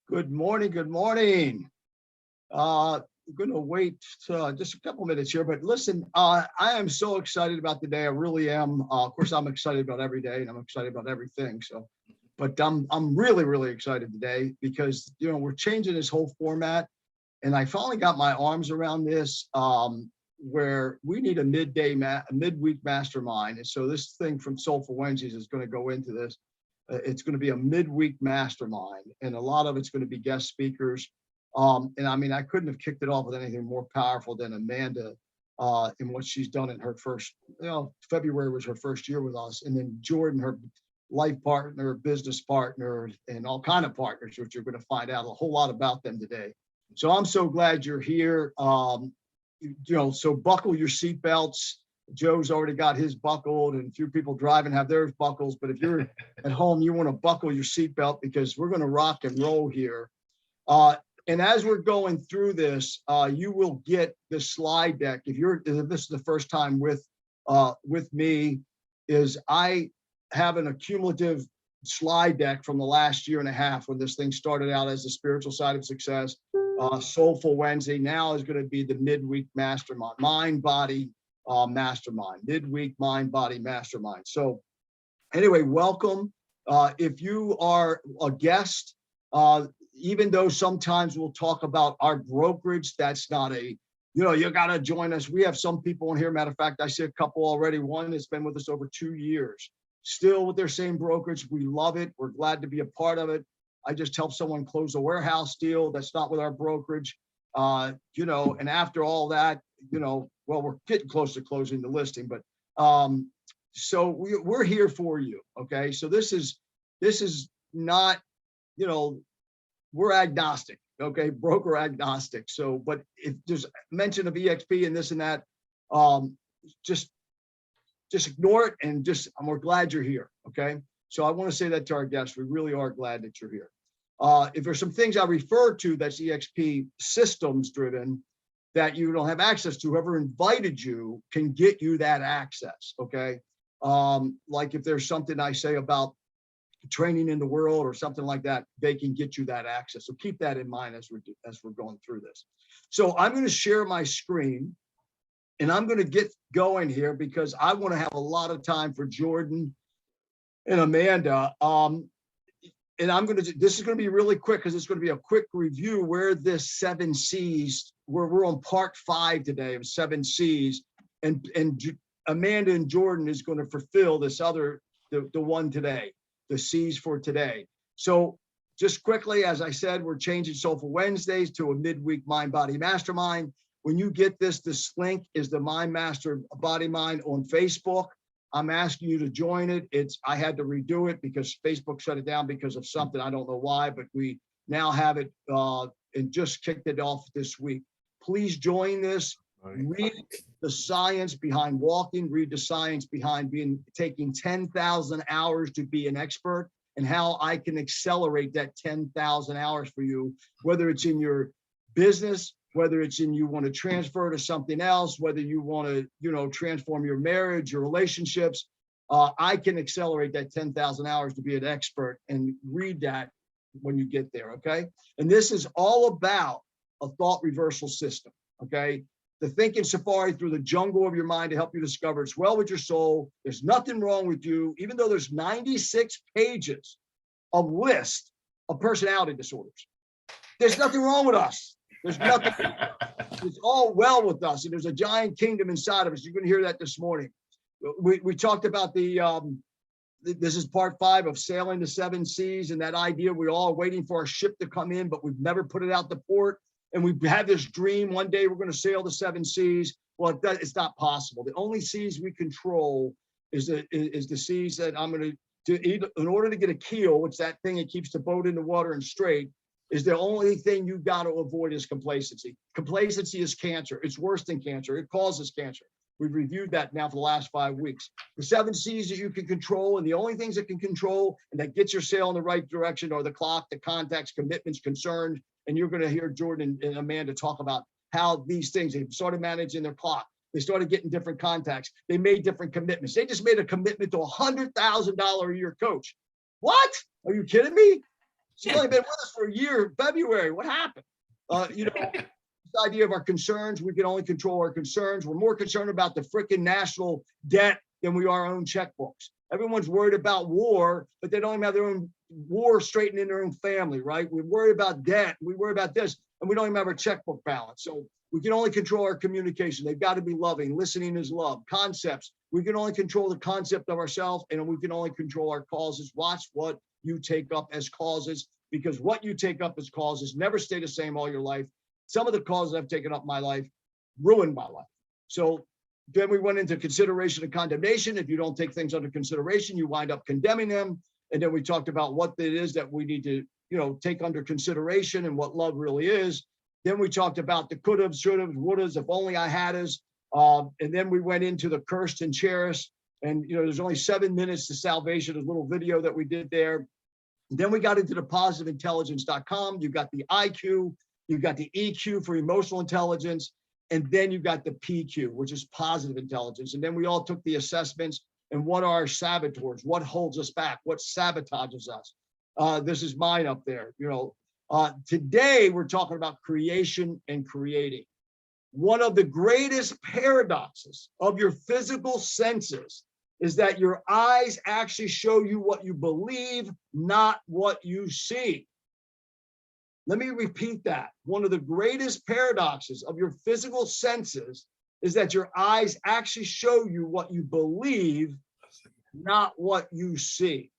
Good morning. Good morning. We're going to wait just a couple minutes here, but listen, I am so excited about the day. I really am. Of course, I'm excited about every day, and I'm excited about everything. But I'm really, really excited today because we're changing this whole format, and I finally got my arms around this. Where we need a midweek mastermind, and so this thing from Soulful Wednesdays is going to go into this. It's going to be a midweek mastermind, and a lot of it's going to be guest speakers. And I mean, I couldn't have kicked it off with anything more powerful than Amanda in what she's done in her first, February was her first year with us. And then Jordan, her life partner, business partner, and all kind of partners, which you're going to find out a whole lot about them today. So I'm so glad you're here. So buckle your seatbelts. Joe's already got his buckled, and a few people driving have theirs buckles. But if you're at home, you want to buckle your seatbelt because we're going to rock and roll here. And as we're going through this, you will get the slide deck. If this is the first time with me, is I have an accumulative slide deck from the last year and a half when this thing started out as the spiritual side of success. Soulful Wednesday now is going to be the midweek mastermind, mind, body, mastermind, midweek mind, body, mastermind. So anyway, welcome. If you are a guest, even though sometimes we'll talk about our brokerage, that's not you got to join us. We have some people in here. Matter of fact, I see a couple already. One has been with us over 2 years, still with their same brokerage. We love it. We're glad to be a part of it. I just helped someone close a warehouse deal that's not with our brokerage. And after all that, we're getting close to closing the listing, but so we're here for you. Okay. So this is not, we're agnostic. Okay. Broker agnostic. So, but if there's mention of EXP and this and that, just ignore it and we're glad you're here. Okay. So I want to say that to our guests. We really are glad that you're here. If there's some things I refer to that's EXP systems driven that you don't have access to, whoever invited you can get you that access. Okay. Like if there's something I say about training in the world or something like that, they can get you that access. So keep that in mind as we're going through this. So I'm going to share my screen and I'm going to get going here because I want to have a lot of time for Jordan and Amanda. And this is going to be really quick because it's going to be a quick review where this 7 C's, where we're on part 5 today of 7 C's, and Amanda and Jordan is going to fulfill this other, the one today, the C's for today. So just quickly, as I said, we're changing Soulful Wednesdays to a midweek Mind Body Mastermind. When you get this link is the Mind Master Body Mind on Facebook. I'm asking you to join it. I had to redo it because Facebook shut it down because of something. I don't know why, but we now have it and just kicked it off this week. Please join this. Read the science behind walking, read the science behind taking 10,000 hours to be an expert and how I can accelerate that 10,000 hours for you, whether it's in your business, whether it's you want to transfer to something else, whether you want to, transform your marriage, your relationships. I can accelerate that 10,000 hours to be an expert, and read that when you get there. Okay. And this is all about a thought reversal system. Okay. The thinking safari through the jungle of your mind to help you discover it's well with your soul. There's nothing wrong with you, even though there's 96 pages of list of personality disorders. There's nothing wrong with us. There's nothing. It's all well with us, and there's a giant kingdom inside of us. You're going to hear that this morning. We talked about this is part 5 of sailing the 7 seas, and that idea we're all waiting for our ship to come in, but we've never put it out to port. And we've had this dream one day we're going to sail the 7 seas. Well, it's not possible. The only seas we control is the seas that I'm going to in order to get a keel, which that thing that keeps the boat in the water and straight. Is the only thing you got to avoid is complacency. Complacency is cancer. It's worse than cancer. It causes cancer. We've reviewed that now for the last 5 weeks. The 7 C's that you can control, and the only things that can control and that gets your sail in the right direction are the clock, the contacts, commitments, concerns. And you're going to hear Jordan and Amanda talk about how these things, they started managing their clock. They started getting different contacts. They made different commitments. They just made a commitment to $100,000 a year coach. What? Are you kidding me? She's only been with us for a year, February. What happened? This idea of our concerns, we can only control our concerns. We're more concerned about the freaking national debt than we are our own checkbooks. Everyone's worried about war, but they don't even have their own war straightened in their own family, right? We worry about debt, we worry about this, and we don't even have our checkbook balance. So we can only control our communication. They've got to be loving. Listening is love. Concepts, we can only control the concept of ourselves, and we can only control our causes. Watch what you take up as causes, because what you take up as causes never stay the same all your life. Some of the causes I've taken up my life ruined my life. So then we went into consideration and condemnation. If you don't take things under consideration, you wind up condemning them. And then we talked about what it is that we need to, take under consideration and what love really is. Then we talked about the could have, should have, would have, if only I had us. And then we went into the cursed and cherished. And, there's only 7 minutes to salvation, a little video that we did there. And then we got into the positiveintelligence.com. You got the IQ, you got the EQ for emotional intelligence, and then you got the PQ, which is positive intelligence. And then we all took the assessments and what are our saboteurs, what holds us back, what sabotages us. This is mine up there. Today we're talking about creation and creating. One of the greatest paradoxes of your physical senses is that your eyes actually show you what you believe, not what you see. Let me repeat that. One of the greatest paradoxes of your physical senses is that your eyes actually show you what you believe, not what you see.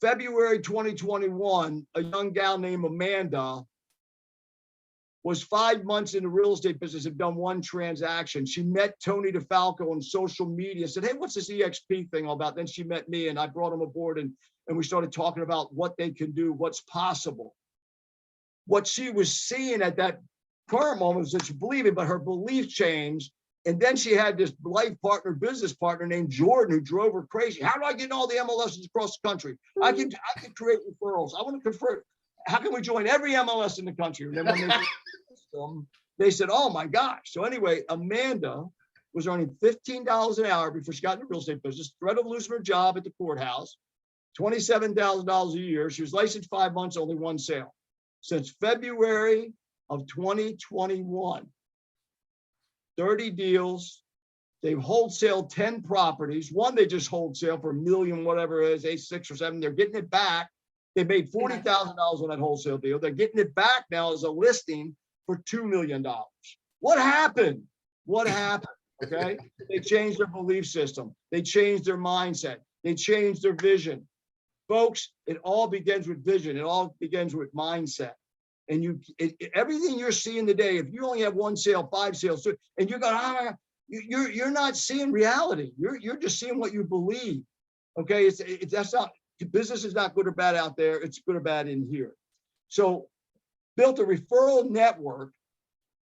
February 2021, a young gal named Amanda was 5 months in the real estate business, had done one transaction. She met Tony DeFalco on social media, said, hey, what's this EXP thing all about? Then she met me and I brought him aboard and we started talking about what they can do, what's possible. What she was seeing at that current moment was that she believed it, but her belief changed. And then she had this life partner, business partner named Jordan, who drove her crazy. How do I get in all the MLSs across the country? I can create referrals. I want to convert. How can we join every MLS in the country? And then when they said, oh my gosh. So anyway, Amanda was earning $15 an hour before she got in the real estate business, threat of losing her job at the courthouse, $27,000 a year. She was licensed 5 months, only one sale. Since February of 2021, 30 deals. They've wholesaled 10 properties. One they just wholesale for $1 million, whatever it is, 6 or 7. They're getting it back. They made $40,000 on that wholesale deal. They're getting it back now as a listing for $2 million. What happened? What happened? Okay. They changed their belief system. They changed their mindset. They changed their vision. Folks, it all begins with vision. It all begins with mindset. And everything you're seeing today, if you only have 1 sale, 5 sales, and you're going, you're not seeing reality. You're just seeing what you believe. Okay, that's not, business is not good or bad out there. It's good or bad in here. So built a referral network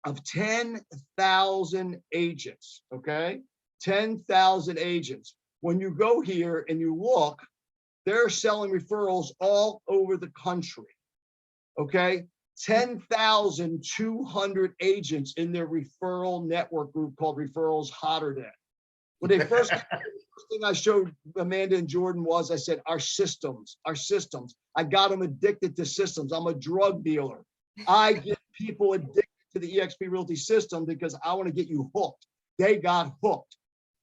of 10,000 agents. Okay, 10,000 agents. When you go here and you look, they're selling referrals all over the country. Okay. 10,200 agents in their referral network group called Referrals Hotter Than. When they first, the first thing I showed Amanda and Jordan was, I said, our systems. I got them addicted to systems. I'm a drug dealer. I get people addicted to the eXp Realty system because I want to get you hooked. They got hooked.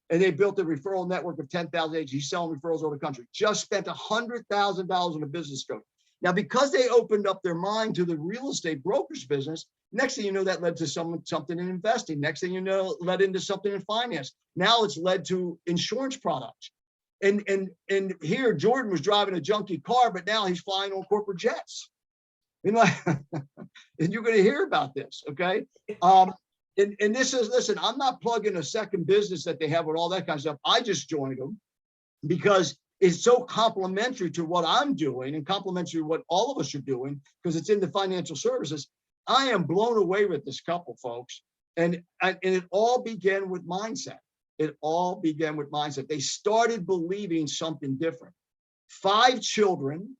And they built a referral network of 10,000 agents. He's selling referrals over the country. Just spent $100,000 on a business coach. Now, because they opened up their mind to the real estate brokerage business, next thing you know, that led to something in investing. Next thing you know, led into something in finance. Now it's led to insurance products. And here, Jordan was driving a junky car, but now he's flying on corporate jets. And you're going to hear about this, okay? And this is, listen, I'm not plugging a second business that they have with all that kind of stuff. I just joined them because it's so complementary to what I'm doing and complementary to what all of us are doing because it's in the financial services. I am blown away with this couple, folks. And it all began with mindset. It all began with mindset. They started believing something different. 5 children,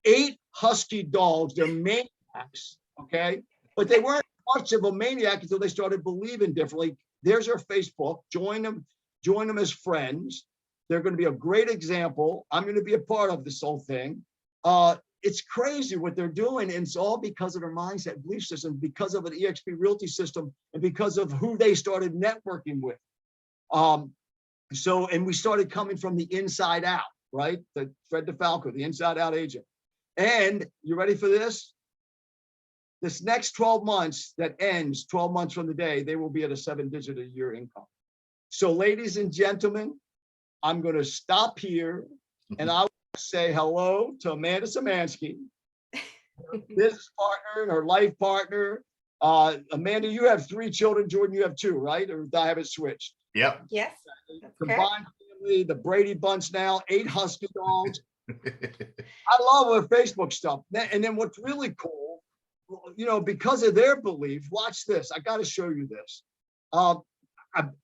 8 husky dogs. They're maniacs, okay? But they weren't much of a maniac until they started believing differently. There's our Facebook. Join them as friends. They're going to be a great example. I'm going to be a part of this whole thing. It's crazy what they're doing. And it's all because of their mindset, belief system, because of an EXP Realty system, and because of who they started networking with. And we started coming from the inside out, right? The Fred DeFalco, the inside out agent. And you ready for this? This next 12 months that ends 12 months from the day, they will be at a 7-digit a year income. So ladies and gentlemen, I'm going to stop here and I will say hello to Amanda Szymanski, her business partner and her life partner. Amanda, you have 3 children. Jordan, you have 2, right? Or I have it switched? Yep. Yes. Combined family, the Brady Bunch now, 8 husky dogs. I love her Facebook stuff. And then what's really cool, because of their belief, watch this. I got to show you this.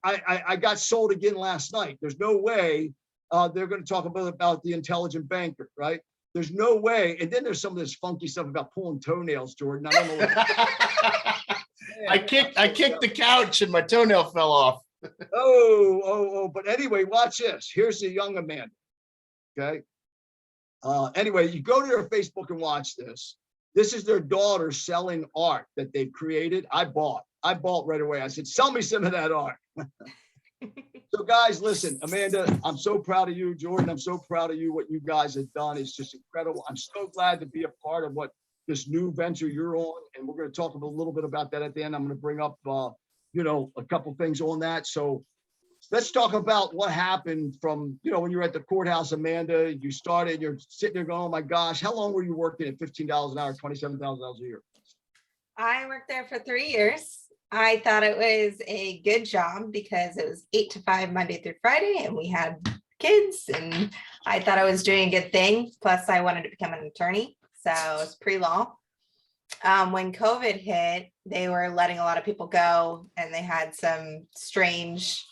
I got sold again last night. There's no way they're going to talk about the intelligent banker, right? There's no way. And then there's some of this funky stuff about pulling toenails, Jordan. I don't know what. I kicked the couch and my toenail fell off. But anyway, watch this. Here's the young Amanda. Okay. Anyway, you go to their Facebook and watch this. This is their daughter selling art that they've created. I bought right away. I said, sell me some of that art. So guys, listen, Amanda, I'm so proud of you. Jordan, I'm so proud of you. What you guys have done is just incredible. I'm so glad to be a part of what this new venture you're on. And we're going to talk a little bit about that at the end. I'm going to bring up, a couple things on that. So let's talk about what happened from, when you were at the courthouse, Amanda, you started, you're sitting there going, oh my gosh, how long were you working at $15 an hour, $27,000 a year? I worked there for 3 years. I thought it was a good job because it was 8 to 5 Monday through Friday and we had kids and I thought I was doing a good thing. Plus I wanted to become an attorney. So it was pre-law. When COVID hit, they were letting a lot of people go and they had some strange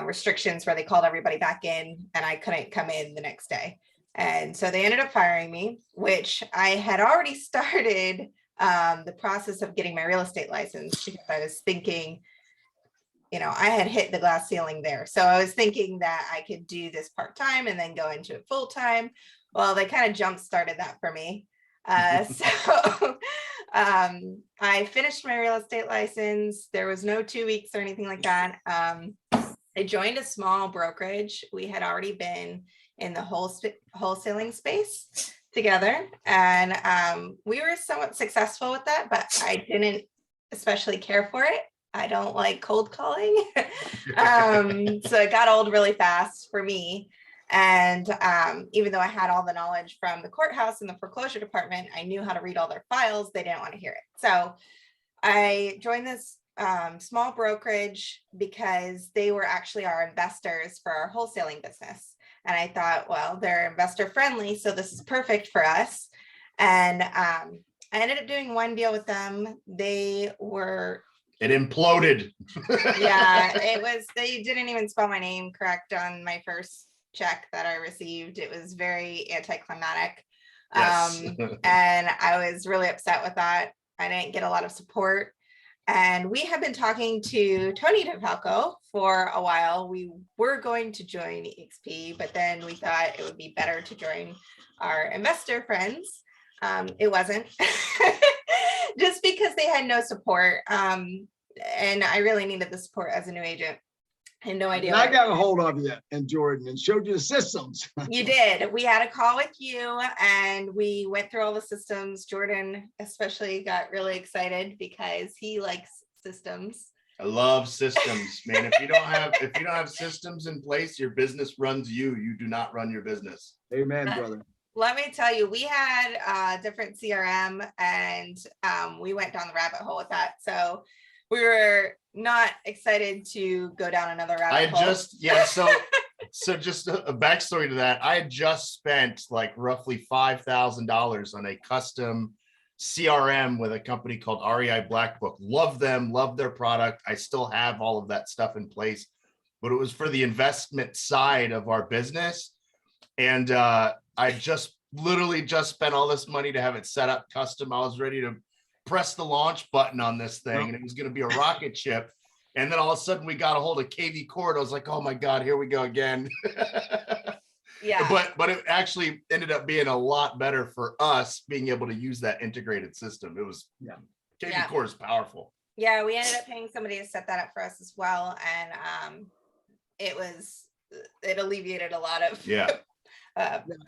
restrictions where they called everybody back in and I couldn't come in the next day. And so they ended up firing me, which I had already started the process of getting my real estate license because I was thinking, I had hit the glass ceiling there. So I was thinking that I could do this part-time and then go into it full-time. Well, they kind of jump-started that for me. So I finished my real estate license. There was no 2 weeks or anything like that. I joined a small brokerage. We had already been in the wholesaling space together. And we were somewhat successful with that, but I didn't especially care for it. I don't like cold calling. So it got old really fast for me. And even though I had all the knowledge from the courthouse and the foreclosure department, I knew how to read all their files. They didn't want to hear it. So I joined this small brokerage because they were actually our investors for our wholesaling business. And I thought, well, they're investor friendly, so this is perfect for us. And I ended up doing one deal with them. It imploded. Yeah, they didn't even spell my name correct on my first check that I received. It was very anticlimactic. Yes. And I was really upset with that. I didn't get a lot of support. And we have been talking to Tony DeFalco for a while. We were going to join EXP, but then we thought it would be better to join our investor friends. It wasn't just because they had no support. And I really needed the support as a new agent. I had no idea. And I got a hold of you and Jordan and showed you the systems. You did. We had a call with you and we went through all the systems. Jordan especially got really excited because he likes systems. I love systems, man. If you don't have systems in place, your business runs you. You do not run your business. Amen, brother. Let me tell you, we had different CRM and we went down the rabbit hole with that. So we were not excited to go down another rabbit hole. So just a backstory to that. I had just spent like roughly $5,000 on a custom CRM with a company called REI Black Book. Love them, love their product. I still have all of that stuff in place, but it was for the investment side of our business. And I literally just spent all this money to have it set up custom. I was ready to press the launch button on this thing and it was going to be a rocket ship. And then all of a sudden we got a hold of KV Cord. I was like, oh my God, here we go again. Yeah. But it actually ended up being a lot better for us being able to use that integrated system. It was KV Core is powerful. Yeah, we ended up paying somebody to set that up for us as well, and it alleviated a lot of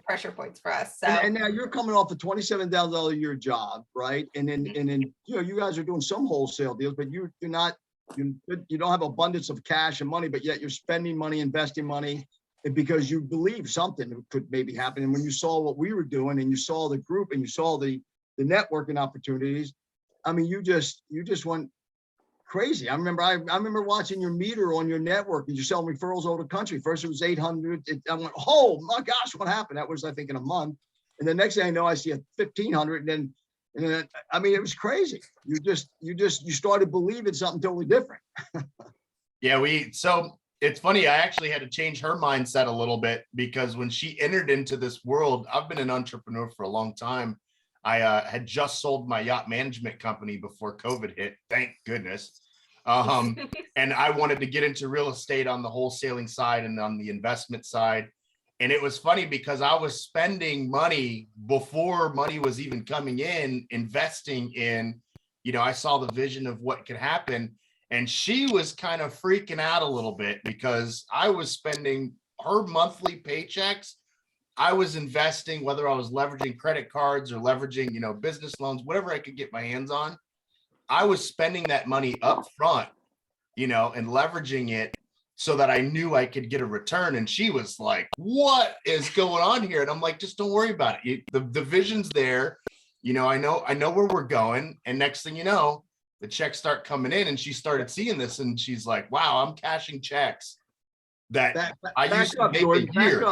pressure points for us. So and now you're coming off a $27,000 a year job, right? And then you guys are doing some wholesale deals, but you're not you don't have abundance of cash and money, but yet you're spending money, investing money, because you believe something could maybe happen. And when you saw what we were doing, and you saw the group, and you saw the networking opportunities, I mean, you just went crazy. I remember watching your meter on your network, and you're selling referrals all over the country. First it was 800. I went, oh my gosh, what happened? That was, I think, in a month. And the next thing I know, I see a 1,500. And then I mean, it was crazy. You started believing something totally different. Yeah, so it's funny. I actually had to change her mindset a little bit, because when she entered into this world, I've been an entrepreneur for a long time. I had just sold my yacht management company before COVID hit, thank goodness. And I wanted to get into real estate on the wholesaling side and on the investment side. And it was funny because I was spending money before money was even coming in, investing in, I saw the vision of what could happen. And she was kind of freaking out a little bit because I was spending her monthly paychecks. I was investing, whether I was leveraging credit cards or leveraging, business loans, whatever I could get my hands on. I was spending that money up front, and leveraging it so that I knew I could get a return. And she was like, what is going on here? And I'm like, just don't worry about it. The vision's there. I know where we're going. And next thing you know, the checks start coming in, and she started seeing this, and she's like, wow, I'm cashing checks that I used to make a year.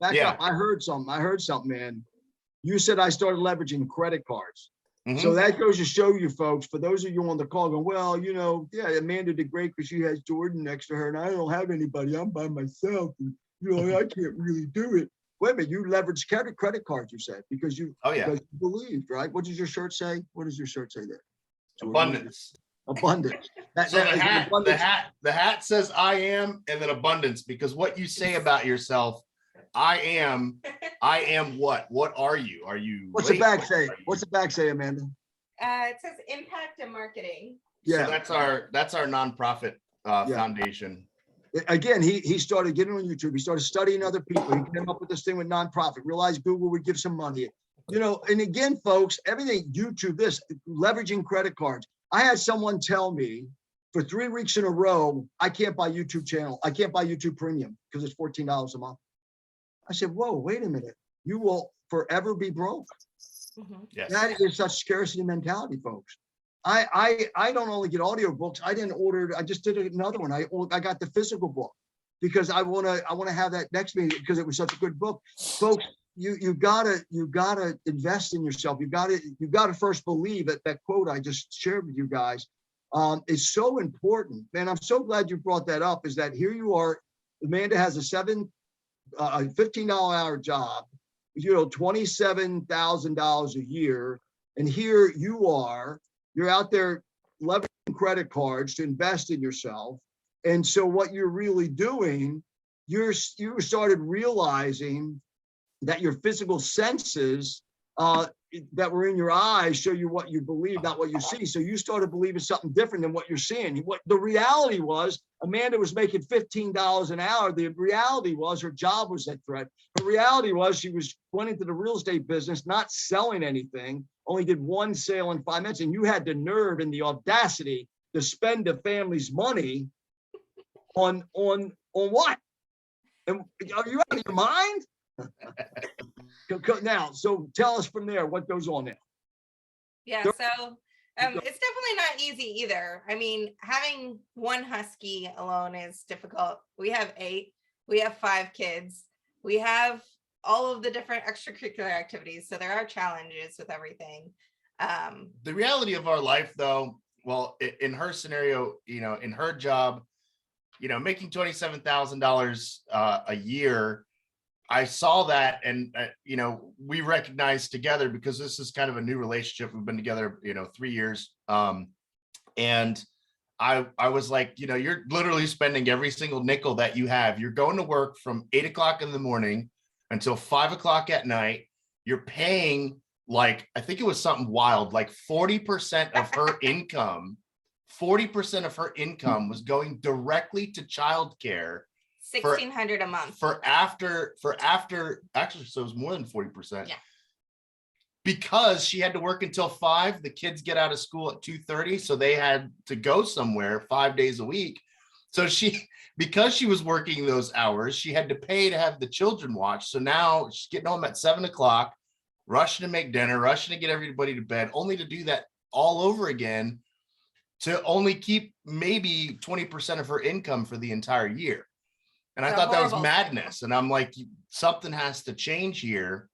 Back up. I heard something, man. You said I started leveraging credit cards. Mm-hmm. So that goes to show you, folks, for those of you on the call going, well, Amanda did great because she has Jordan next to her, and I don't have anybody. I'm by myself, and I can't really do it. Wait a minute, you leveraged credit cards, you said, because you believed, right? What does your shirt say? What does your shirt say there? Jordan? Abundance. The hat says I am, and then abundance, because what you say about yourself, I am what? What are you? Are you? What's the back say? What's the back say, Amanda? It says impact and marketing. Yeah, so that's our nonprofit foundation. Again, he started getting on YouTube. He started studying other people. He came up with this thing with nonprofit. Realized Google would give some money. And again, folks, everything YouTube, this leveraging credit cards. I had someone tell me for 3 weeks in a row, I can't buy YouTube channel. I can't buy YouTube Premium because it's $14 a month. I said, whoa, wait a minute. You will forever be broke. Mm-hmm. Yes. That is such scarcity mentality, folks. I don't only get audio books. I just did another one. I got the physical book because I want to have that next meeting because it was such a good book. Folks, you gotta invest in yourself. You gotta first believe that quote I just shared with you guys is so important. Man, I'm so glad you brought that up, is that here you are. Amanda has a $15 hour job, $27,000 a year. And here you're out there leveraging credit cards to invest in yourself. And so what you're really doing, you started realizing that your physical senses that were in your eyes show you what you believe, not what you see. So you started believing something different than what you're seeing. What the reality was, Amanda was making $15 an hour. The reality was her job was at threat. The reality was she went into the real estate business, not selling anything, only did one sale in 5 minutes. And you had the nerve and the audacity to spend the family's money on what? And are you out of your mind? Now, so tell us from there what goes on now. Yeah, so it's definitely not easy either. I mean, having one husky alone is difficult. We have 8, we have 5 kids, we have all of the different extracurricular activities. So there are challenges with everything. The reality of our life, though, well, in her scenario, in her job, making $27,000 a year, I saw that, and we recognized together, because this is kind of a new relationship. We've been together, 3 years, and I was like, you're literally spending every single nickel that you have. You're going to work from 8 o'clock in the morning until 5 o'clock at night. You're paying like, I think it was something wild, like 40% of her income, 40% of her income was going directly to childcare 1,600 a month. for after, actually, so it was more than 40%. Yeah. Because she had to work until 5, the kids get out of school at 2:30. So they had to go somewhere 5 days a week. So because she was working those hours, she had to pay to have the children watched. So now she's getting home at 7 o'clock, rushing to make dinner, rushing to get everybody to bed, only to do that all over again, to only keep maybe 20% of her income for the entire year. And I thought that was madness. And I'm like, something has to change here.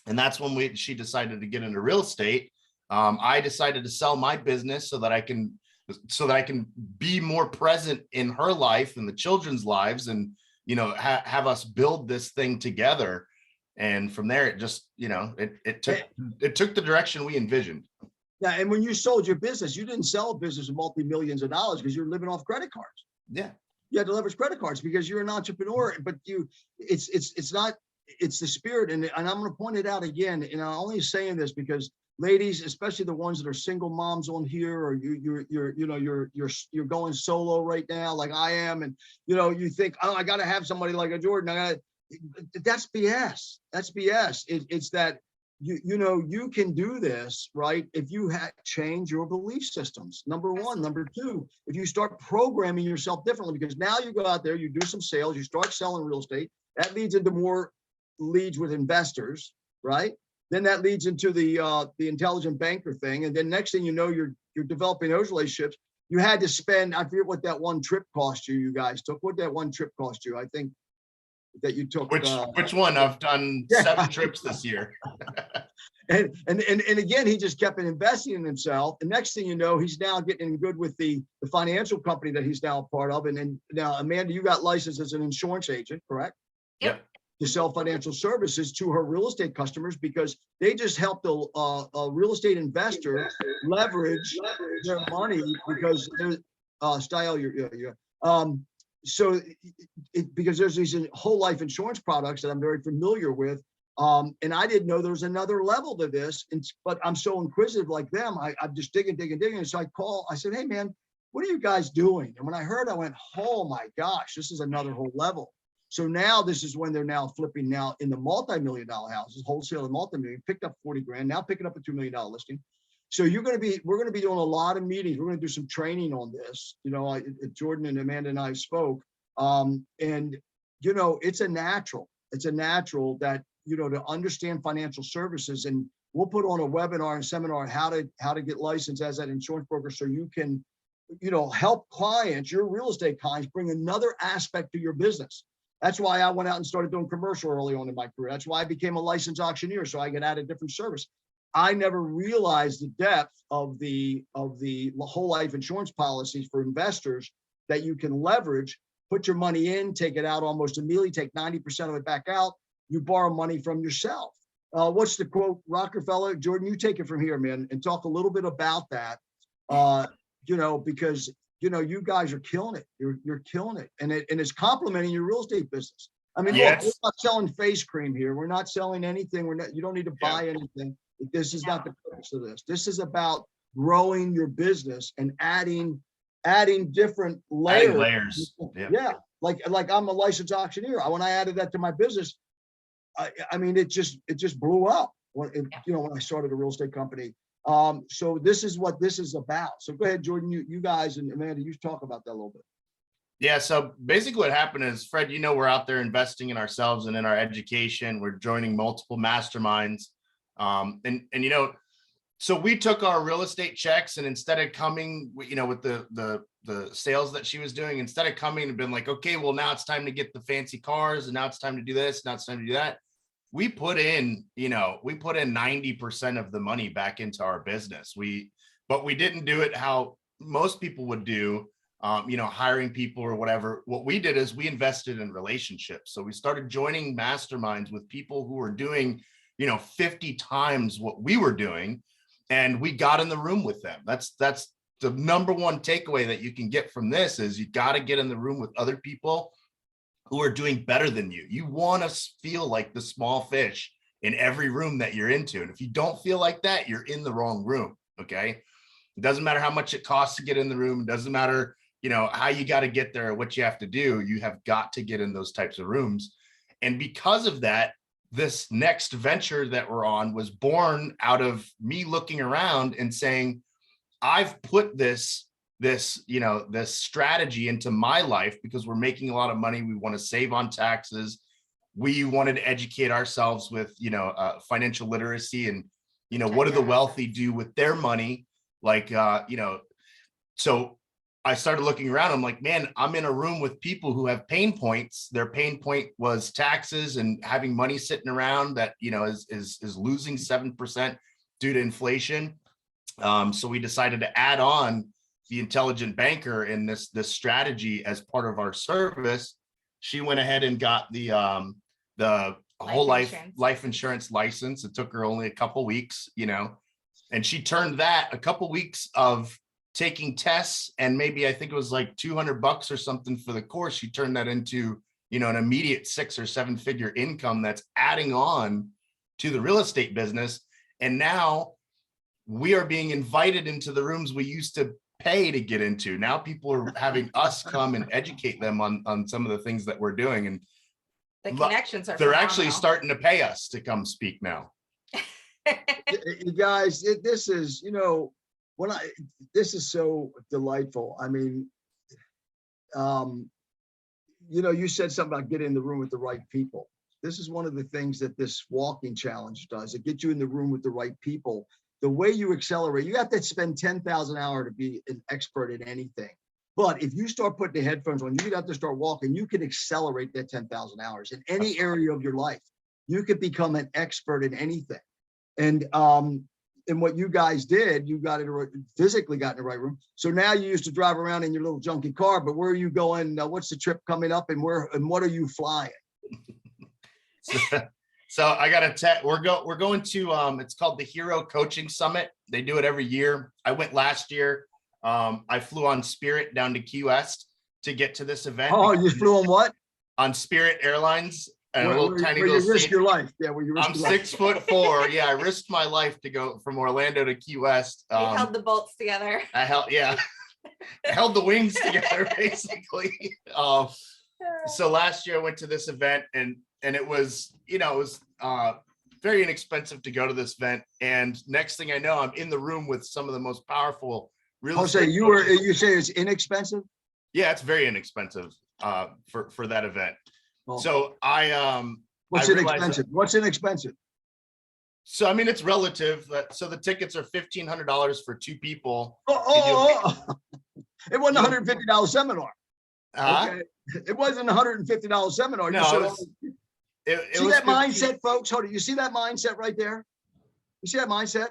And that's when she decided to get into real estate. I decided to sell my business so that I can be more present in her life and the children's lives, and have us build this thing together. And from there, it just it took the direction we envisioned. Yeah, and when you sold your business, you didn't sell a business of multi-millions of dollars because you're living off credit cards. Yeah, you had to leverage credit cards because you're an entrepreneur. But it's not. It's the spirit, and I'm going to point it out again. And I'm only saying this because ladies, especially the ones that are single moms on here, or you're going solo right now, like I am, and you think, oh, I got to have somebody like a Jordan. That's BS. That's BS. It's that you can do this, right? If you change your belief systems, number one. Number two, if you start programming yourself differently, because now you go out there, you do some sales, you start selling real estate, that leads into more leads with investors, right? Then that leads into the intelligent banker thing, and then next thing you know, you're developing those relationships. You had to spend, I forget what that one trip cost you. You guys took what that one trip cost you. I think that you took. Which one? I've done 7 trips this year. and again, he just kept investing in himself. And next thing you know, he's now getting good with the financial company that he's now a part of. And then now, Amanda, you got licensed as an insurance agent, correct? Yep. To sell financial services to her real estate customers, because they just helped a real estate investor leverage their money because they're because there's these whole life insurance products that I'm very familiar with. And I didn't know there was another level to this, but I'm so inquisitive like them. I'm just digging. And so I said, hey man, what are you guys doing? And when I heard, I went, oh my gosh, this is another whole level. So now this is when they're now flipping now in the multi-million-dollar houses, wholesale and multi-million, picked up 40 grand, now picking up a $2 million listing. So we're going to be doing a lot of meetings. We're going to do some training on this. Jordan and Amanda and I spoke, and it's a natural that, to understand financial services. And we'll put on a webinar and seminar, how to get licensed as that insurance broker. So you can, help clients, your real estate clients, bring another aspect to your business. That's why I went out and started doing commercial early on in my career. That's why I became a licensed auctioneer, so I could add a different service. I never realized the depth of the whole life insurance policies for investors that you can leverage, put your money in, take it out almost immediately, take 90% of it back out. You borrow money from yourself. What's the quote, Rockefeller? Jordan, you take it from here, man, and talk a little bit about that. Because you guys are killing it. You're killing it, and it's complementing your real estate business. I mean, yes. Look, we're not selling face cream here. We're not selling anything. You don't need to buy anything. This is not the purpose of this. This is about growing your business and adding different layers. Adding layers. Yeah. Like I'm a licensed auctioneer. When I added that to my business, I mean, it just blew up when I started a real estate company. So this is what this is about. So go ahead, Jordan, you guys and Amanda, you talk about that a little bit. Yeah. So basically what happened is, Fred, we're out there investing in ourselves and in our education. We're joining multiple masterminds. So we took our real estate checks, and instead of coming, with the sales that she was doing, instead of coming and been like, okay, well, now it's time to get the fancy cars, and now it's time to do this, now it's time to do that. We put in 90% of the money back into our business. But we didn't do it how most people would do, hiring people or whatever. What we did is we invested in relationships. So we started joining masterminds with people who were doing, 50 times what we were doing. And we got in the room with them. That's the number one takeaway that you can get from this is you got to get in the room with other people who are doing better than you. You want to feel like the small fish in every room that you're into. And if you don't feel like that, you're in the wrong room. Okay. It doesn't matter how much it costs to get in the room. It doesn't matter, how you got to get there, or what you have to do. You have got to get in those types of rooms. And because of that, this next venture that we're on was born out of me looking around and saying, I've put this strategy into my life because we're making a lot of money. We want to save on taxes. We wanted to educate ourselves with, financial literacy and, what do the wealthy do with their money? Like, so I started looking around. I'm like, man, I'm in a room with people who have pain points. Their pain point was taxes and having money sitting around that, is losing 7% due to inflation. So we decided to add on the intelligent banker in this strategy as part of our service. She went ahead and got the whole life insurance license. It took her only a couple weeks, and she turned that a couple weeks of taking tests, and maybe I think it was like $200 or something for the course. She turned that into, an immediate 6 or 7 figure income that's adding on to the real estate business. And now we are being invited into the rooms we used to pay to get into. Now people are having us come and educate them on some of the things that we're doing. And the connections are they're actually starting to pay us to come speak now. You guys, this is, this is so delightful. I mean, you said something about getting in the room with the right people. This is one of the things that this walking challenge does. It gets you in the room with the right people. The way you accelerate, you have to spend 10,000 hours to be an expert in anything. But if you start putting the headphones on, you have to start walking, you can accelerate that 10,000 hours in any area of your life. You could become an expert in anything. And what you guys did, you physically got in the right room. So now you used to drive around in your little junky car, but where are you going? What's the trip coming up, and what are you flying? So I got we're going to, it's called the Hero Coaching Summit. They do it every year. I went last year. I flew on Spirit down to Key West to get to this event. Oh, you flew on what? On Spirit Airlines. And where you risk your life. Yeah, where you risk I'm your life. 6'4". Yeah, I risked my life to go from Orlando to Key West. You held the bolts together. I held the wings together, basically. So last year I went to this event, and it was, very inexpensive to go to this event. And next thing I know, I'm in the room with some of the most powerful real estate. You say it's inexpensive? Yeah, it's very inexpensive for that event. Well, so what's inexpensive? What's inexpensive? So, I mean, it's relative. So the tickets are $1,500 for 2 people. It wasn't a $150 seminar. Okay. It wasn't a $150 seminar. No, see that mindset, folks? Hold on. You see that mindset right there? You see that mindset?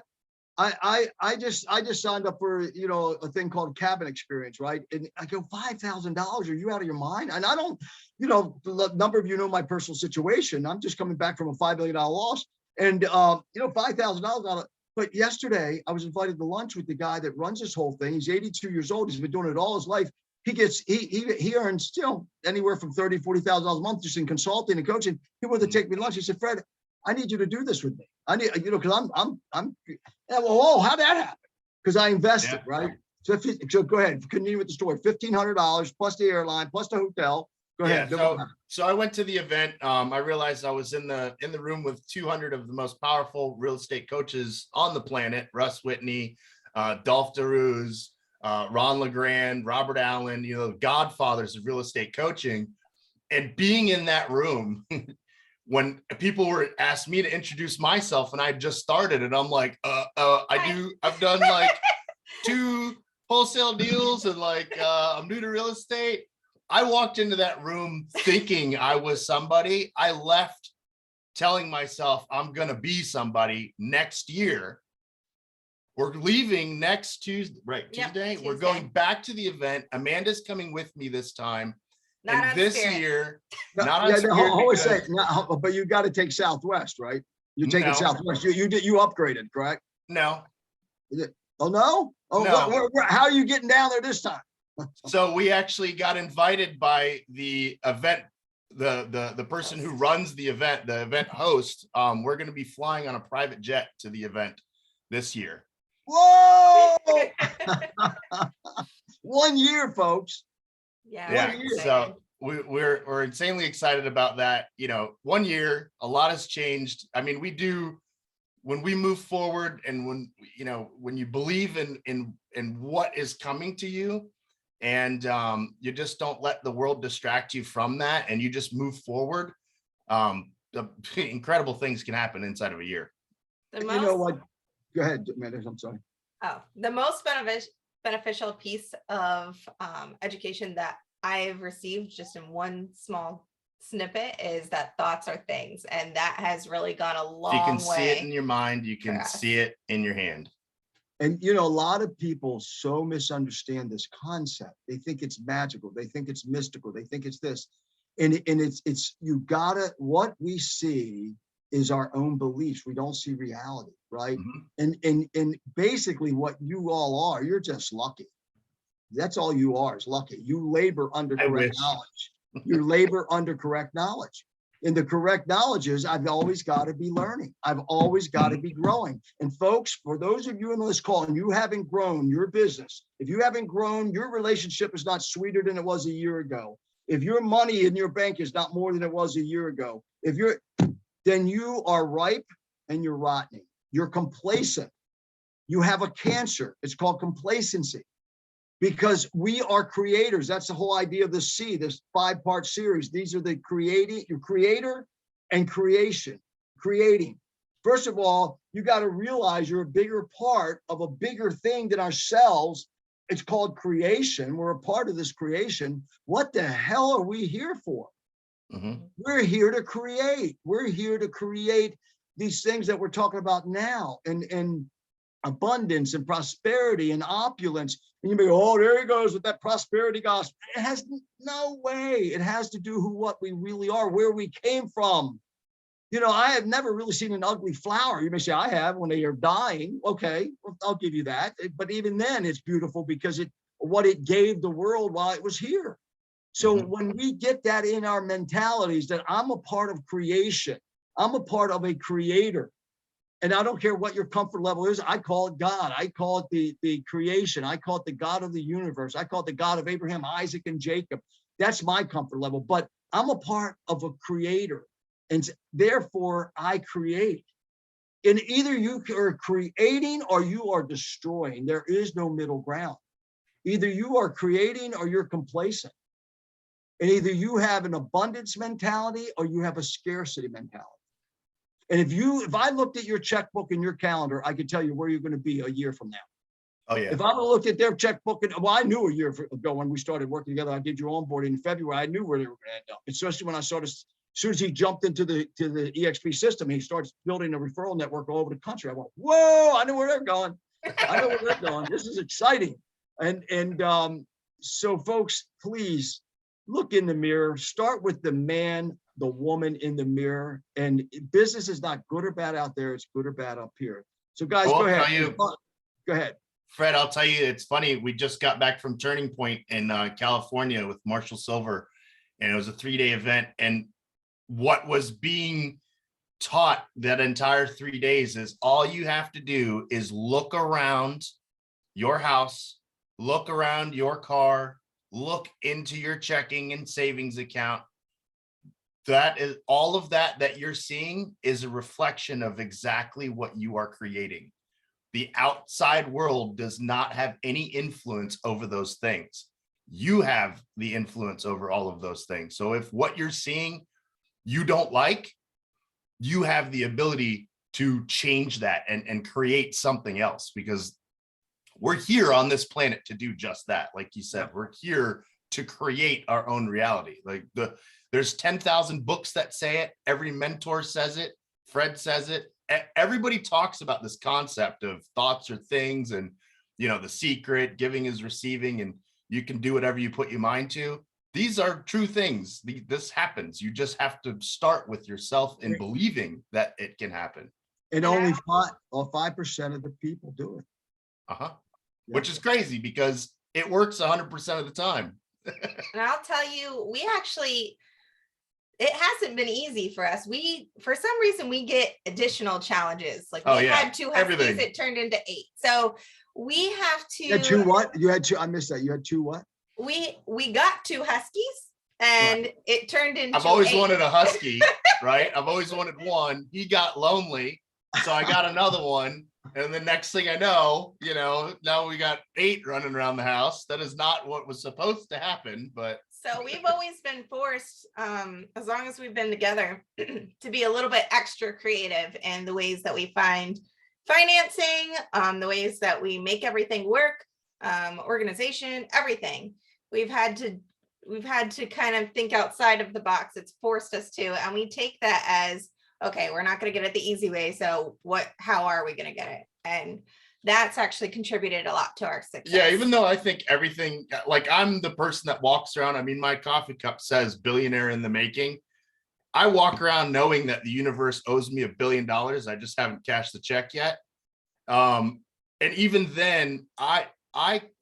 I just signed up for, a thing called cabin experience, right? And I go, $5,000. Are you out of your mind? And I don't, the number of you know my personal situation. I'm just coming back from a $5 million loss, and $5,000. But yesterday I was invited to lunch with the guy that runs this whole thing. He's 82 years old. He's been doing it all his life. He earns still anywhere from $30,000, $40,000 a month just in consulting and coaching. He wanted to take me to lunch. He said, Fred, I need you to do this with me. I need, because well, how'd that happen? Because I invested, right? So go ahead, continue with the story. $1,500 plus the airline, plus the hotel. Go ahead. So I went to the event. I realized I was in the room with 200 of the most powerful real estate coaches on the planet: Russ Whitney, Dolph DeRuse, Ron LeGrand, Robert Allen, the godfathers of real estate coaching. And being in that room, when people were asked me to introduce myself, and I just started, and I'm like, I've done like 2 wholesale deals, and I'm new to real estate. I walked into that room thinking I was somebody. I left telling myself I'm going to be somebody next year. We're leaving next Tuesday, right? Yep, Tuesday. Tuesday. We're going back to the event. Amanda's coming with me this time. Not and on this Spirit. year, No, not on yeah, Spirit. always say, no, but you got to take Southwest, right? You're taking No. Southwest. You upgraded, correct? No. Oh no! Oh, No. How are you getting down there this time? So we actually got invited by the event the person who runs the event host, we're going to be flying on a private jet to the event this year. Whoa! 1 year, folks. Yeah. Yeah, What year? so we're insanely excited about that. 1 year, a lot has changed. I mean, when we move forward, and when you believe in what is coming to you, and you just don't let the world distract you from that, and you just move forward, the incredible things can happen inside of a year. The You know most, what? Go ahead, Amanda. I'm sorry. the most beneficial piece of education that I've received just in one small snippet is that thoughts are things, and that has really gone a If you can long see it in way. your mind, you for can us. see it in your hand. And a lot of people so misunderstand this concept. They think it's magical. They think it's mystical. They think it's this. And it's what we see is our own beliefs. We don't see reality, right? Mhm. And basically what you all are, you're just lucky. That's all you are, is lucky. You labor under I correct wish. knowledge. You labor under correct knowledge. And the correct knowledge is I've always got to be learning. I've always got to be growing. And folks, for those of you in this call and you haven't grown your business, if you haven't grown, your relationship is not sweeter than it was a year ago. If your money in your bank is not more than it was a year ago, then you are ripe and you're rotten. You're complacent. You have a cancer. It's called complacency. Because we are creators. That's the whole idea of this 5-part series. These are the your creator and creation, creating. First of all, you got to realize you're a bigger part of a bigger thing than ourselves. It's called creation. We're a part of this creation. What the hell are we here for? Mhm. We're here to create. We're here to create these things that we're talking about now, and abundance and prosperity and opulence. And you may go, oh, there he goes with that prosperity gospel. It has no way. It has to do with what we really are, where we came from. I have never really seen an ugly flower. You may say, I have, when they are dying. Okay, well, I'll give you that. But even then, it's beautiful because what it gave the world while it was here. So when we get that in our mentalities, that I'm a part of creation, I'm a part of a creator. And I don't care what your comfort level is. I call it God. I call it the creation. I call it the God of the universe. I call it the God of Abraham, Isaac, and Jacob. That's my comfort level. But I'm a part of a creator. And therefore, I create. And either you are creating or you are destroying. There is no middle ground. Either you are creating or you're complacent. And either you have an abundance mentality or you have a scarcity mentality. And if I looked at your checkbook and your calendar, I could tell you where you're going to be a year from now. Oh yeah. If I would have looked at their checkbook, I knew a year ago when we started working together, I did your onboarding in February. I knew where they were going to end up, especially when I started. As soon as he jumped into the EXP system, he starts building a referral network all over the country. I went, whoa! I know where they're going. I know where they're going. This is exciting. So folks, please look in the mirror. Start with the man, the woman in the mirror. And business is not good or bad out there. It's good or bad up here. So guys, Well, go ahead. Go ahead. Fred, I'll tell you, it's funny. We just got back from Turning Point in California with Marshall Silver, and it was a 3-day event. And what was being taught that entire 3 days is all you have to do is look around your house, look around your car, look into your checking and savings account. That is all of that you're seeing is a reflection of exactly what you are creating. The outside world does not have any influence over those things. You have the influence over all of those things. So if what you're seeing you don't like, you have the ability to change that and create something else, because we're here on this planet to do just that. Like you said, we're here to create our own reality. Like there's 10,000 books that say it. Every mentor says it. Fred says it. Everybody talks about this concept of thoughts or things, and the secret, giving is receiving, and you can do whatever you put your mind to. These are true things. This happens. You just have to start with yourself in believing that it can happen. And only 5% of the people do it. Which is crazy because it works 100% of the time. And I'll tell you, we actually, it hasn't been easy for us. For some reason, we get additional challenges. Like Oh, we yeah. had 2 huskies, Everything. it turned into 8. So we have You had 2 to, what? You had 2, I missed that. You had 2 what? we got 2 huskies and it turned into I've always 8. wanted a husky, right? I've always wanted one. He got lonely, so I got another one. And the next thing I know, now we got 8 running around the house. That is not what was supposed to happen, but So we've always been forced, as long as we've been together, to be a little bit extra creative in the ways that we find financing, the ways that we make everything work, organization, everything. We've had to kind of think outside of the box. It's forced us to, and we take that as, okay, we're not going to get it the easy way. So how are we going to get it? And that's actually contributed a lot to our success. yeah, even though I think everything, like I'm the person that walks around, I mean, my coffee cup says billionaire in the making. I walk around knowing that the universe owes me $1 billion. I just haven't cashed the check yet. And even then, I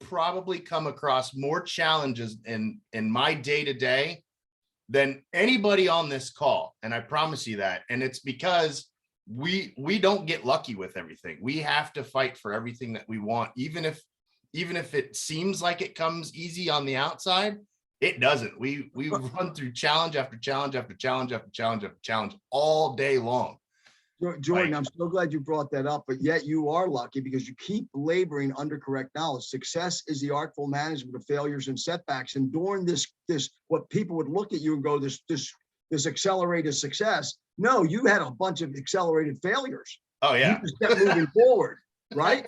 probably come across more challenges in my day-to-day than anybody on this call. And I promise you that. And it's because we don't get lucky with everything. We have to fight for everything that we want, even if it seems like it comes easy on the outside. It doesn't. We run through challenge after challenge after challenge after challenge after challenge all day long. Jordan, Right. I'm so glad you brought that up, but yet you are lucky because you keep laboring under correct knowledge. Success is the artful management of failures and setbacks. And during this what people would look at you and go, this accelerated success. No, you had a bunch of accelerated failures. Oh yeah. You just kept moving forward, right?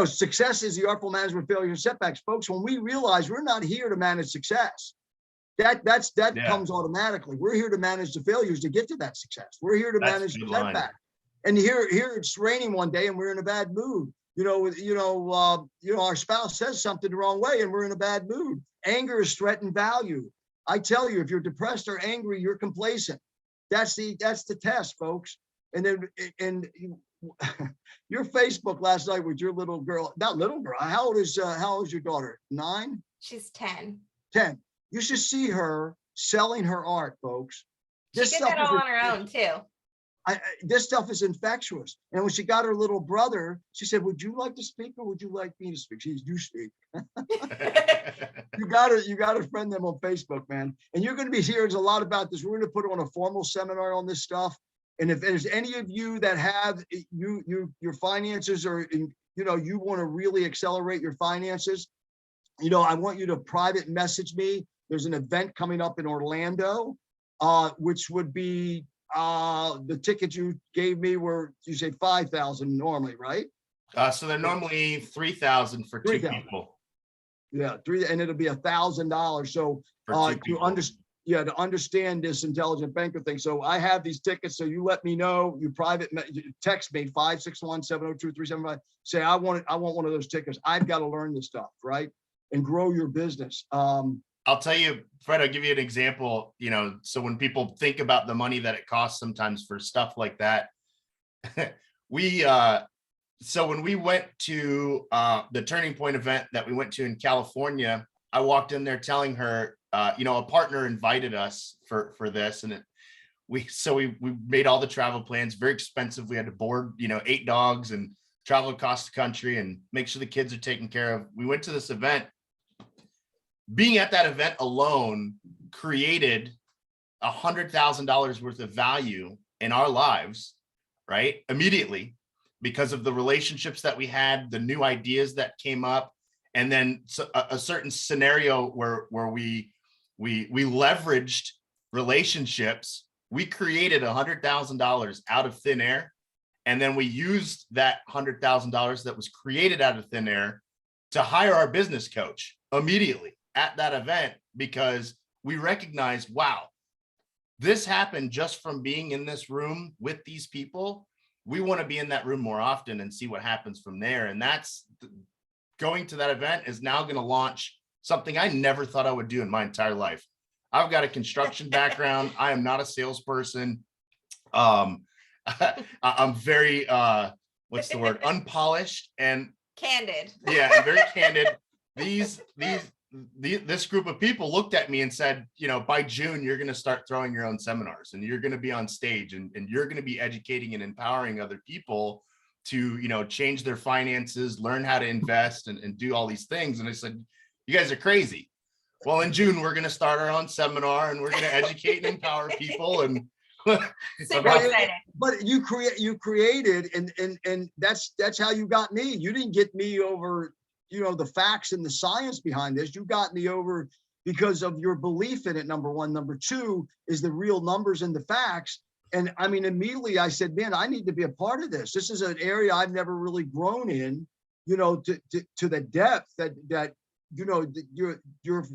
Success is the artful management of failures and setbacks. Folks, when we realize we're not here to manage success, that Yeah. comes automatically. We're here to manage the failures to get to that success. We're here to That's manage a the good line. setback. And here it's raining one day and we're in a bad mood. Our spouse says something the wrong way and we're in a bad mood. Anger is threatened value. I tell you, if you're depressed or angry, you're complacent. That's the test, folks. And then your Facebook last night with your little girl, not little girl. How old is your daughter? 9? She's 10. 10. You should see her selling her art, folks. She did that all on her own too. This stuff is infectious. And when she got her little brother, she said, "Would you like to speak or would you like me to speak?" She said, "You speak." You gotta friend them on Facebook, man. And you're going to be hearing a lot about this. We're going to put on a formal seminar on this stuff. And if there's any of you that have your finances or you want to really accelerate your finances, I want you to private message me. There's an event coming up in Orlando, which would be the tickets you gave me were, you say 5,000 normally, right? So they're normally 3,000 for 2 3,000. people. Yeah, 3, and it'll be $1,000. So For 2 people. to understand this intelligent banker thing. So I have these tickets. So you let me know. You text me 561-702-375. Say I want one of those tickets. I've got to learn this stuff, right? And grow your business. I'll tell you, Fred, I'll give you an example, so when people think about the money that it costs sometimes for stuff like that, so when we went to the Turning Point event that we went to in California, I walked in there telling her, a partner invited us for this, and we made all the travel plans, very expensive. We had to board, 8 dogs and travel across the country and make sure the kids are taken care of. We went to this event. Being at that event alone created $100,000 worth of value in our lives, right? Immediately, because of the relationships that we had, the new ideas that came up, and then a certain scenario where we leveraged relationships. We created $100,000 out of thin air, and then we used that $100,000 that was created out of thin air to hire our business coach immediately at that event, because we recognized, wow, this happened just from being in this room with these people. We want to be in that room more often and see what happens from there. And that's going to that event is now going to launch something I never thought I would do in my entire life. I've got a construction background. I am not a salesperson. I'm very, what's the word? Unpolished and Candid. yeah, very candid. These this group of people looked at me and said, by June, you're going to start throwing your own seminars and you're going to be on stage and you're going to be educating and empowering other people to, change their finances, learn how to invest and do all these things. And I said, you guys are crazy. Well, in June, we're going to start our own seminar and we're going to educate and empower people. And Super excited. But you created, and that's how you got me. You didn't get me over, the facts and the science behind this. You got me over because of your belief in it, number one. Number two is the real numbers and the facts. And I mean, immediately I said, man, I need to be a part of this. This is an area I've never really grown in, to the depth that your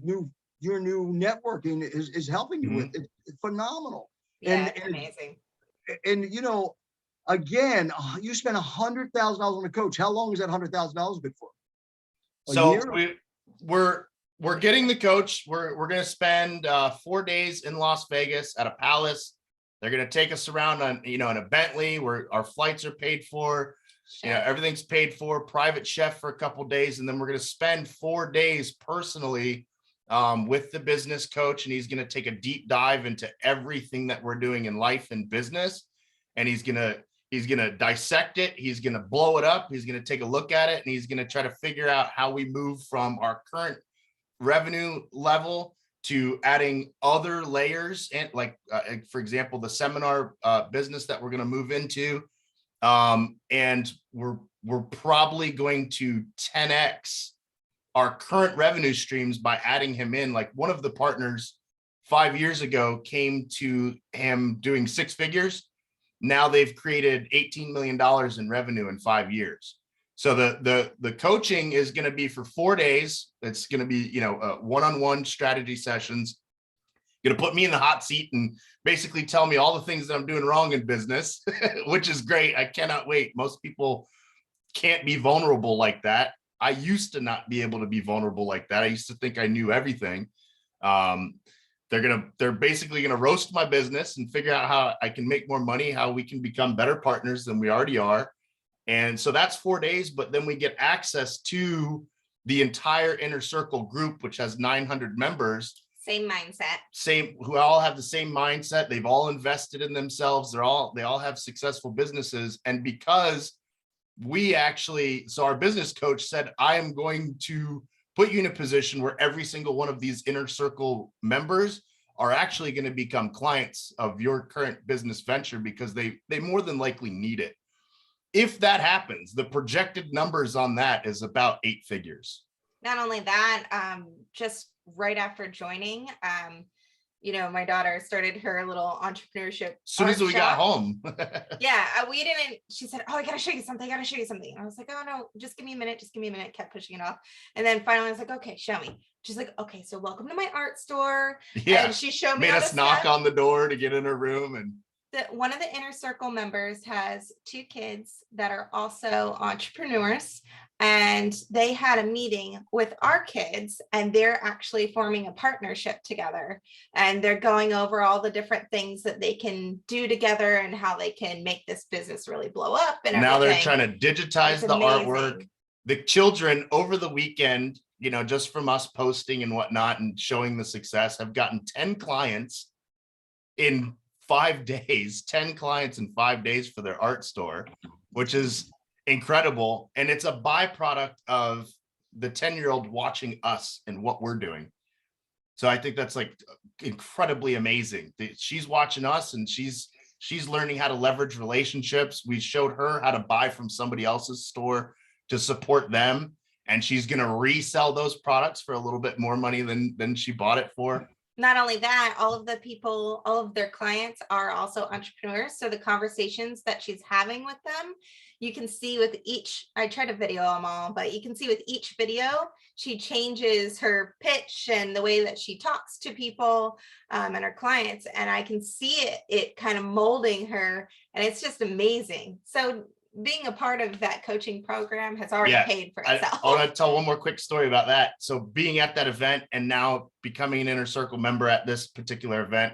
new networking is helping you with. It's phenomenal. Yeah, it's amazing. And again, you spent $100,000 on a coach. How long is that $100,000 good for? So we're getting the coach. We're going to spend 4 days in Las Vegas at a palace. They're going to take us around on, in a Bentley where our flights are paid for. Everything's paid for, private chef for a couple of days. And then we're going to spend 4 days personally with the business coach. And he's going to take a deep dive into everything that we're doing in life and business. And he's going to dissect it. He's going to blow it up. He's going to take a look at it. And he's going to try to figure out how we move from our current revenue level to adding other layers. And for example, the seminar business that we're going to move into. And we're probably going to 10x our current revenue streams by adding him in. Like one of the partners 5 years ago came to him doing 6 figures. Now they've created $18 million in revenue in 5 years. So the coaching is going to be for 4 days. It's going to be, one-on-one strategy sessions. Going to put me in the hot seat and basically tell me all the things that I'm doing wrong in business, which is great. I cannot wait. Most people can't be vulnerable like that. I used to not be able to be vulnerable like that. I used to think I knew everything. They're basically going to roast my business and figure out how I can make more money, how we can become better partners than we already are. And so that's 4 days, but then we get access to the entire inner circle group, which has 900 members. Same mindset. Who all have the same mindset. They've all invested in themselves. They all have successful businesses. And because so our business coach said, I am going to put you in a position where every single one of these inner circle members are actually going to become clients of your current business venture because they more than likely need it. If that happens, the projected numbers on that is about 8 figures. Not only that, just right after joining, my daughter started her little entrepreneurship. As soon as we got home. Yeah, she said, oh, I gotta show you something. And I was like, oh no, just give me a minute. Kept pushing it off. And then finally I was like, okay, show me. She's like, okay, so welcome to my art store. Yeah. And she showed me. Made us knock on the door to get in her room. And one of the inner circle members has 2 kids that are also entrepreneurs. And they had a meeting with our kids and they're actually forming a partnership together. And they're going over all the different things that they can do together and how they can make this business really blow up. And now they're trying to digitize the artwork. The children over the weekend, just from us posting and whatnot and showing the success, have gotten 10 clients in 5 days, 10 clients in 5 days for their art store, which is incredible. And it's a byproduct of the 10-year-old watching us and what we're doing. So I think that's like incredibly amazing. She's watching us and she's learning how to leverage relationships. We showed her how to buy from somebody else's store to support them. And she's going to resell those products for a little bit more money than she bought it for. Not only that, all of their clients are also entrepreneurs. So the conversations that she's having with them, you can see with each, I try to video them all, but you can see with each video, she changes her pitch and the way that she talks to people and her clients. And I can see it kind of molding her. And it's just amazing. So being a part of that coaching program has already paid for itself. I want to tell one more quick story about that. So being at that event and now becoming an inner circle member at this particular event,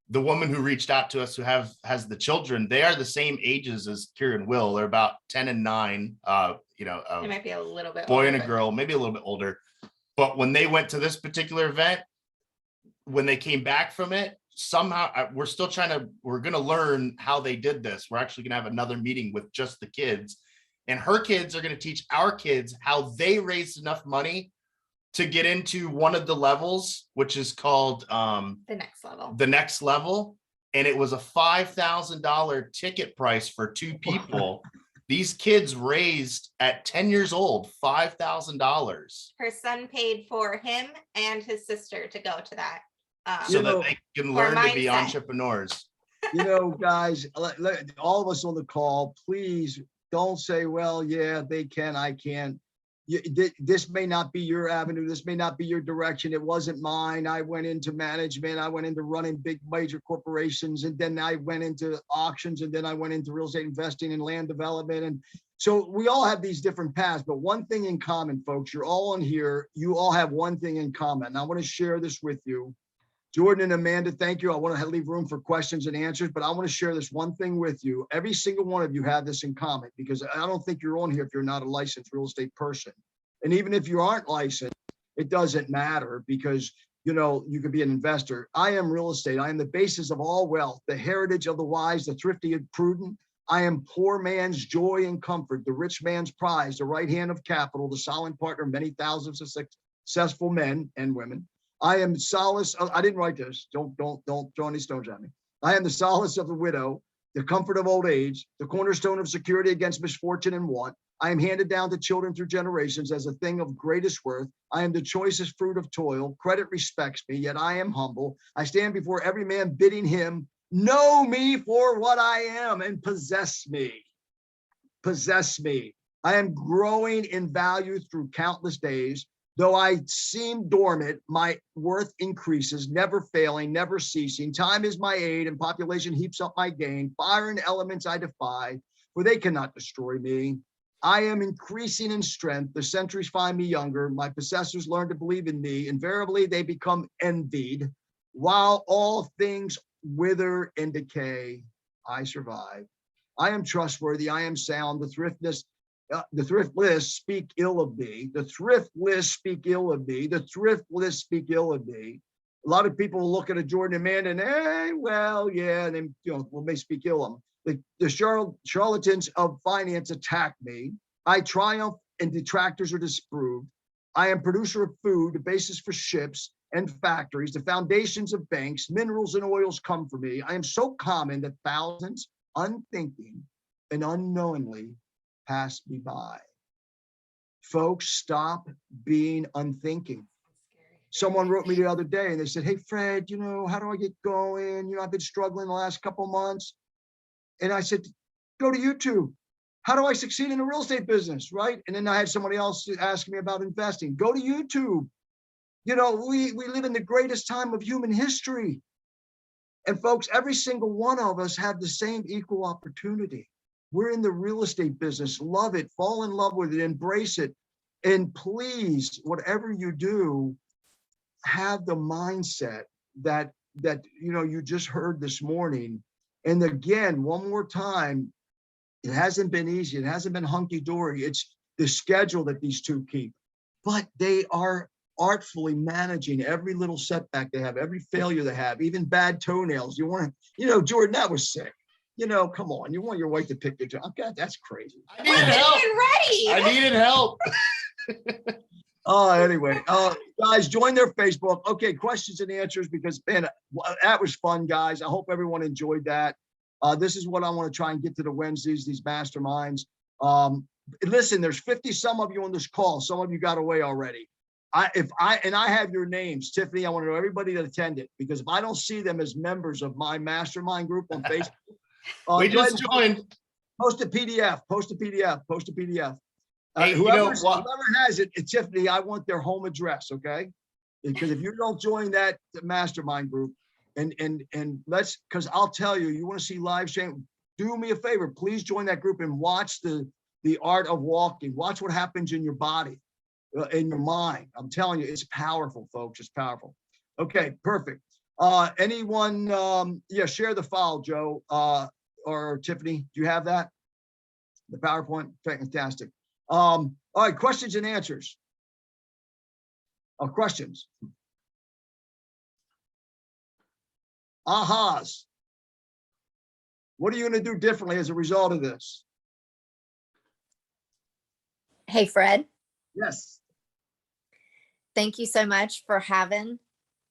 the woman who reached out to us who has the children, they are the same ages as Kira and Will. They're about 10 and 9, it might be a little bit boy older, and a girl, maybe a little bit older. But when they went to this particular event, when they came back from it, somehow we're going to learn how they did this. We're actually going to have another meeting with just the kids, and her kids are going to teach our kids how they raised enough money to get into one of the levels, which is called The next level. the next level. And it was a $5,000 ticket price for two people. These kids raised at 10 years old, $5,000. Her son paid for him and his sister to go to that. So You know, that they can for learn to be mindset. entrepreneurs. Guys, all of us on the call, please don't say, well, yeah, they can, I can't. This may not be your avenue. This may not be your direction. It wasn't mine. I went into management. I went into running big major corporations. And then I went into auctions. And then I went into real estate investing and land development. And so we all have these different paths, but one thing in common, folks, you're all on here. You all have one thing in common. And I want to share this with you. Jordan and Amanda, thank you. I want to leave room for questions and answers, but I want to share this one thing with you. Every single one of you have this in common, because I don't think you're on here if you're not a licensed real estate person. And even if you aren't licensed, it doesn't matter, because you could be an investor. I am real estate. I am the basis of all wealth, the heritage of the wise, the thrifty and prudent. I am poor man's joy and comfort, the rich man's prize, the right hand of capital, the silent partner of many thousands of successful men and women. I am solace. I didn't write this. Don't throw any stones at me. I am the solace of the widow, the comfort of old age, the cornerstone of security against misfortune and want. I am handed down to children through generations as a thing of greatest worth. I am the choicest fruit of toil. Credit respects me, yet I am humble. I stand before every man bidding him know me for what I am and possess me. Possess me. I am growing in value through countless days. Though I seem dormant, my worth increases, never failing, never ceasing. Time is my aid, and population heaps up my gain. Fire and elements I defy, for they cannot destroy me. I am increasing in strength. The centuries find me younger. My possessors learn to believe in me. Invariably, they become envied. While all things wither and decay, I survive. I am trustworthy. I am sound. The thriftless speak ill of me. The thriftless speak ill of me. The thriftless speak ill of me. A lot of people look at a Jordan and man and, and then, may speak ill of them. The charlatans of finance attack me. I triumph and detractors are disproved. I am producer of food, the basis for ships and factories, the foundations of banks, minerals and oils come from me. I am so common that thousands, unthinking and unknowingly, pass me by. Folks, stop being unthinking. Someone wrote me the other day and they said, hey, Fred, how do I get going? I've been struggling the last couple of months. And I said, go to YouTube. How do I succeed in the real estate business, right? And then I had somebody else ask me about investing. Go to YouTube. We live in the greatest time of human history. And folks, every single one of us have the same equal opportunity. We're in the real estate business. Love it. Fall in love with it. Embrace it. And please, whatever you do, have the mindset that you just heard this morning. And again, one more time, it hasn't been easy. It hasn't been hunky-dory. It's the schedule that these two keep. But they are artfully managing every little setback they have, every failure they have, even bad toenails. You want to, Jordan, that was sick. Come on, you want your wife to pick your job. God, that's crazy. I needed help. I needed help. Anyway, guys, join their Facebook. Okay, questions and answers, because man, that was fun, guys. I hope everyone enjoyed that. This is what I want to try and get to the Wednesdays, these masterminds. Listen, there's 50 some of you on this call. Some of you got away already. I have your names, Tiffany. I want to know everybody that attended, because if I don't see them as members of my mastermind group on Facebook. We just joined. Post a PDF. Hey, Whoever has it, Tiffany, I want their home address, okay? Because if you don't join that mastermind group, and let's, because I'll tell you, you want to see live stream, do me a favor, please join that group and watch the art of walking. Watch what happens in your body, in your mind. I'm telling you, it's powerful, folks. It's powerful. Okay, perfect. Anyone, share the file, Joe, or Tiffany, do you have that? The PowerPoint, fantastic. All right, questions and answers. Questions? Ahas. What are you going to do differently as a result of this? Hey, Fred, Yes. thank you so much for having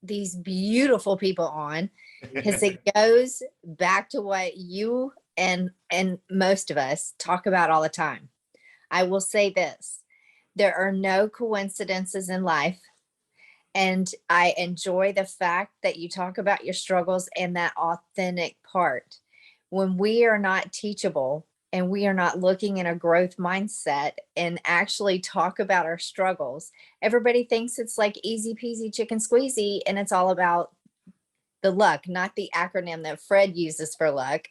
these beautiful people on, because it goes back to what you and most of us talk about all the time. I will say this, there are no coincidences in life. And I enjoy the fact that you talk about your struggles and that authentic part. When we are not teachable and we are not looking in a growth mindset and actually talk about our struggles, everybody thinks it's like easy peasy chicken squeezy, and it's all about the luck, not the acronym that Fred uses for luck.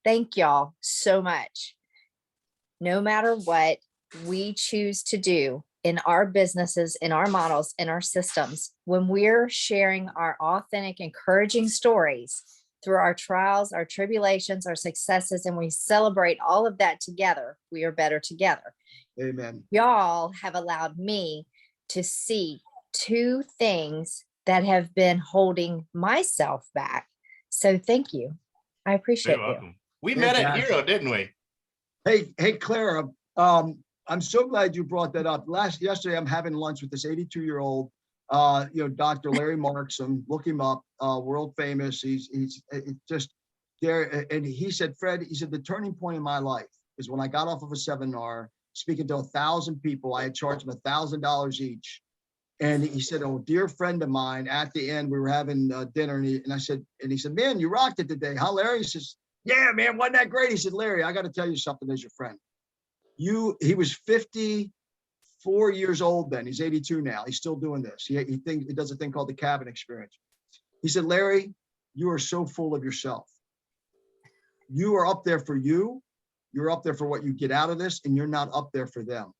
Thank y'all so much. No matter what we choose to do in our businesses, in our models, in our systems, when we're sharing our authentic, encouraging stories through our trials, our tribulations, our successes, and we celebrate all of that together, we are better together. Amen. Y'all have allowed me to see two things that have been holding myself back. So thank you. I appreciate You're you. welcome. We met at Hero, didn't we? Hey, Clara, I'm so glad you brought that up. Yesterday, I'm having lunch with this 82-year-old, Dr. Larry Markson. Look him up, world famous. He's just there. And he said, Fred, he said, the turning point in my life is when I got off of a seminar, speaking to 1,000 people. I had charged them $1,000 each. And he said, oh, dear friend of mine, at the end, we were having dinner. And he said, man, you rocked it today, huh, Larry? He says, yeah, man, wasn't that great? He said, Larry, I got to tell you something as your friend. He was 54 years old then. He's 82 now. He's still doing this. He does a thing called the cabin experience. He said, Larry, you are so full of yourself. You are up there for you. You're up there for what you get out of this, and you're not up there for them.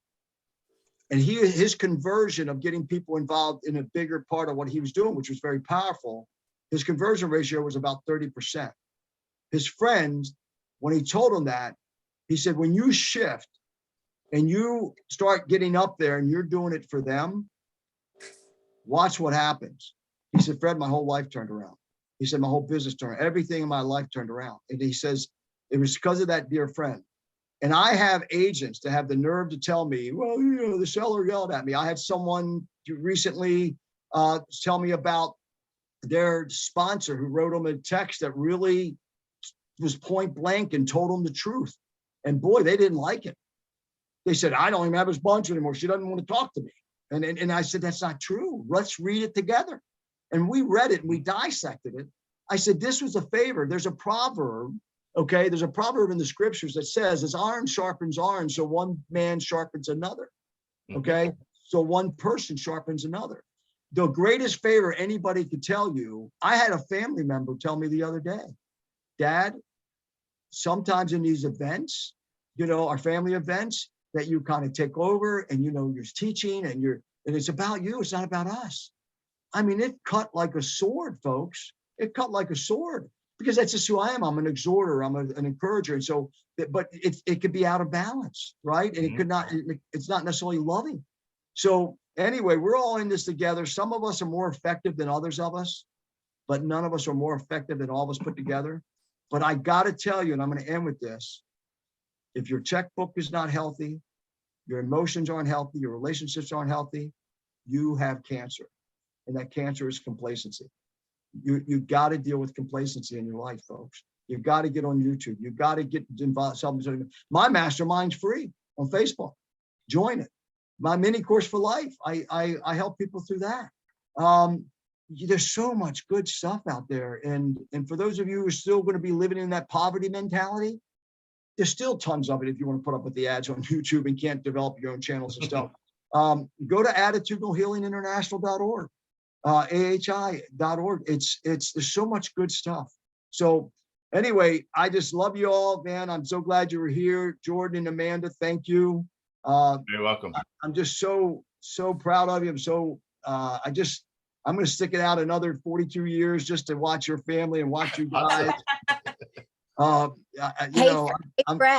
And his conversion of getting people involved in a bigger part of what he was doing, which was very powerful, his conversion ratio was about 30%. His friends, when he told them that, he said, when you shift and you start getting up there and you're doing it for them, watch what happens. He said, Fred, my whole life turned around. He said, my whole business turned, everything in my life turned around. And he says, it was because of that dear friend. And I have agents that have the nerve to tell me, well, the seller yelled at me. I had someone recently tell me about their sponsor who wrote them a text that really was point blank and told them the truth. And boy, they didn't like it. They said, I don't even have his sponsor anymore. She doesn't want to talk to me. And I said, that's not true. Let's read it together. And we read it and we dissected it. I said, this was a favor. There's a proverb. Okay, there's a proverb in the scriptures that says, as iron sharpens iron, so one man sharpens another. Okay, so one person sharpens another. The greatest favor anybody could tell you, I had a family member tell me the other day, Dad, sometimes in these events, our family events, that you kind of take over and you're teaching and it's about you, it's not about us. I mean, it cut like a sword, folks. It cut like a sword. Because that's just who I am. I'm an exhorter. I'm an encourager. And so, but it could be out of balance, right? And it could not, it's not necessarily loving. So anyway, we're all in this together. Some of us are more effective than others of us, but none of us are more effective than all of us put together. But I got to tell you, and I'm going to end with this. If your checkbook is not healthy, your emotions aren't healthy, your relationships aren't healthy, you have cancer. And that cancer is complacency. You got to deal with complacency in your life, folks. You've got to get on YouTube. You've got to get involved. My mastermind's free on Facebook. Join it. My mini course for life. I help people through that. There's so much good stuff out there. And for those of you who are still going to be living in that poverty mentality, there's still tons of it if you want to put up with the ads on YouTube and can't develop your own channels and stuff. Go to attitudinalhealinginternational.org. AHI.org. There's so much good stuff. So anyway, I just love you all, man. I'm so glad you were here. Jordan and Amanda, thank you. You're welcome. I'm just so proud of you. I'm going to stick it out another 42 years just to watch your family and watch you guys. Hey, Fred.